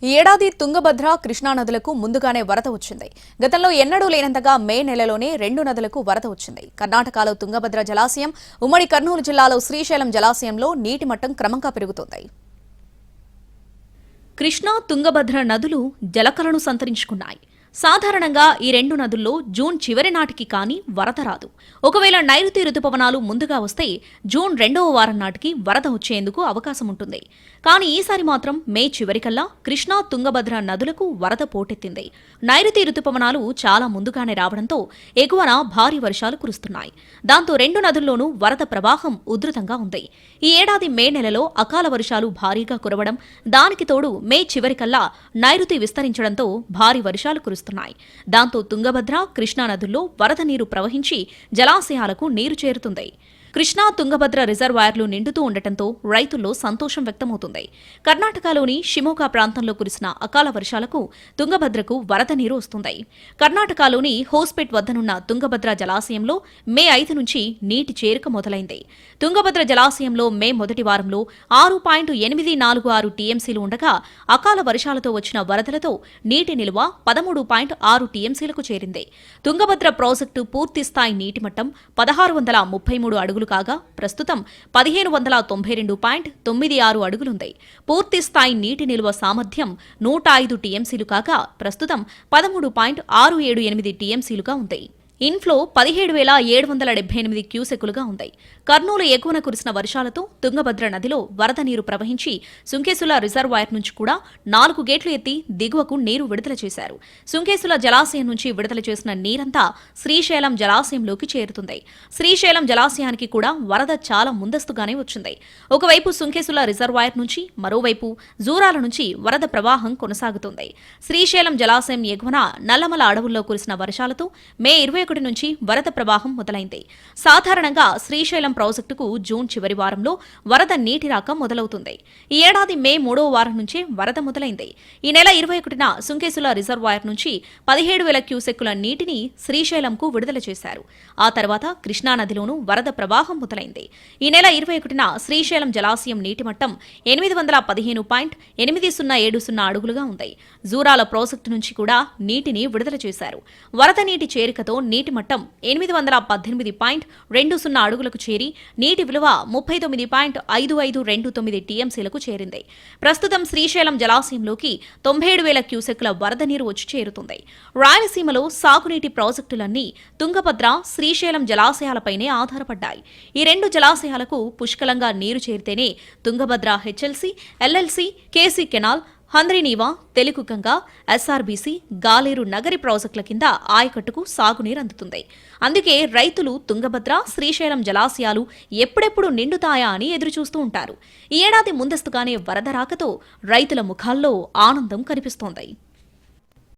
ఈ ఏడాది తుంగభద్ర కృష్ణా నదులకు ముందుగానే వరద వచ్చింది. గతంలో ఎన్నడూ లేనంతగా మే నెలలోనే 2 నదులకు వరద వచ్చింది. కర్ణాటకలో తుంగభద్ర జలాశయం, ఉమ్మడి కర్నూలు జిల్లాలో శ్రీశైలం జలాశయంలో నీటి మట్టం క్రమంగా పెరుగుతోంది. కృష్ణా, తుంగభద్ర నదులు జలకలను సంతరించుకున్నాయి. సాధారణంగా ఈ 2 నదుల్లో జూన్ చివరి నాటికి కానీ వరద రాదు. ఒకవేళ నైరుతి రుతుపవనాలు ముందుగా వస్తే జూన్ 2వ వారం నాటికి వరద వచ్చేందుకు అవకాశం ఉంటుంది. కానీ ఈసారి మాత్రం మే చివరికల్లా కృష్ణా, తుంగభద్ర నదులకు వరద పోటెత్తింది. నైరుతి రుతుపవనాలు చాలా ముందుగానే రావడంతో ఎగువన భారీ వర్షాలు కురుస్తున్నాయి. దాంతో 2 నదుల్లోనూ వరద ప్రవాహం ఉధృతంగా ఉంది. ఈ ఏడాది మే నెలలో అకాల వర్షాలు భారీగా కురవడం, దానికి తోడు మే చివరికల్లా నైరుతి విస్తరించడంతో భారీ వర్షాలు కురుస్తున్నాయి. దాంతో తుంగభద్ర, కృష్ణా నదుల్లో వరద నీరు ప్రవహించి జలాశయాలకు నీరు చేరుతుంది. కృష్ణా, తుంగభద్ర రిజర్వాయర్లు నిండుతూ ఉండటంతో రైతుల్లో సంతోషం వ్యక్తమవుతుంది. కర్ణాటకలోని షిమోగా ప్రాంతంలో కురిసిన అకాల వర్షాలకు తుంగభద్రకు వరద నీరు వస్తుంది. కర్ణాటకలోని హోస్పేట్ వద్దనున్న తుంగభద్ర జలాశయంలో మే 5 నుంచి నీటి చేరిక మొదలైంది. తుంగభద్ర జలాశయంలో మే మొదటి వారంలో 6.846 టీఎంసీలు ఉండగా అకాల వర్షాలతో వచ్చిన వరదలతో నీటి నిల్వ 13.6 టీఎంసీలకు చేరింది. తుంగభద్ర ప్రాజెక్టు పూర్తిస్థాయి నీటి మట్టం 1633 అడుగులు కాగా ప్రస్తుతం 1592.96 అడుగులుంది. పూర్తిస్థాయి నీటి నిల్వ సామర్థ్యం 105 టీఎంసీలు కాగా ప్రస్తుతం 13.678 టీఎంసీలుగా ఉంది. ఇన్ఫ్లో 17,778 క్యూసెక్కులుగా ఉంది. కర్నూలు ఎగువన కురిసిన వర్షాలతో తుంగభద్ర నదిలో వరద నీరు ప్రవహించి సుంకేసుల రిజర్వాయర్ నుంచి కూడా 4 గేట్లు ఎత్తి దిగువకు నీరు విడుదల చేశారు. సుంకేసుల జలాశయం నుంచి విడుదల చేసిన నీరంతా శ్రీశైలం జలాశయంలోకి చేరుతుంది. శ్రీశైలం జలాశయానికి కూడా వరద చాలా ముందస్తుగానే వచ్చింది. ఒకవైపు సుంకేసుల రిజర్వాయర్ నుంచి, మరోవైపు జూరాల నుంచి వరద ప్రవాహం కొనసాగుతుంది. శ్రీశైలం జలాశయం ఎగువన నల్లమల అడవుల్లో కురిసిన వర్షాలతో మే 21 నుంచి వరద ప్రవాహం మొదలైంది. సాధారణంగా శ్రీశైలం ప్రాజెక్టుకు జూన్ చివరి వారంలో వరద నీటి రాక మొదలవుతుంది. ఈ ఏడాది మే 3వ వారం నుంచే వరద మొదలైంది. ఈ నెల 21న సుంకేసుల రిజర్వాయర్ నుంచి 17,000 క్యూసెక్కుల నీటిని శ్రీశైలంకు విడుదల చేశారు. ఆ తర్వాత కృష్ణానదిలోనూ వరద ప్రవాహం మొదలైంది. ఈ నెల 21న శ్రీశైలం జలాశయం నీటి మట్టం 815.8070 అడుగులుగా ఉంది. జూరాల ప్రాజెక్టు నుంచి కూడా నీటిని విడుదల చేశారు. వరద నీటి చేరికతో నీటి మట్టం 818.20 అడుగులకు చేరి నీటి విలువ 39.5529 టీఎంసీలకు చేరింది. ప్రస్తుతం శ్రీశైలం జలాశయంలోకి 97,000 క్యూసెక్కుల వరద నీరు వచ్చి చేరుతుంది. రాయలసీమలో సాగునీటి ప్రాజెక్టులన్నీ తుంగభద్ర, శ్రీశైలం జలాశయాలపైనే ఆధారపడ్డాయి. ఈ 2 జలాశయాలకు పుష్కలంగా నీరు చేరితేనే Tungabhadra HLC, LLC, KC canal, Handri Neeva, Telugu Ganga, SRBC, Galeru Nagari ప్రాజెక్టుల కింద ఆయకట్టుకు సాగునీరు అందుతుంది. అందుకే రైతులు తుంగభద్ర, శ్రీశైలం జలాశయాలు ఎప్పుడెప్పుడు నిండుతాయా అని ఎదురుచూస్తూ ఉంటారు. ఈ ఏడాది ముందస్తుగానే వరద రాకతో రైతుల ముఖాల్లో ఆనందం కనిపిస్తోంది.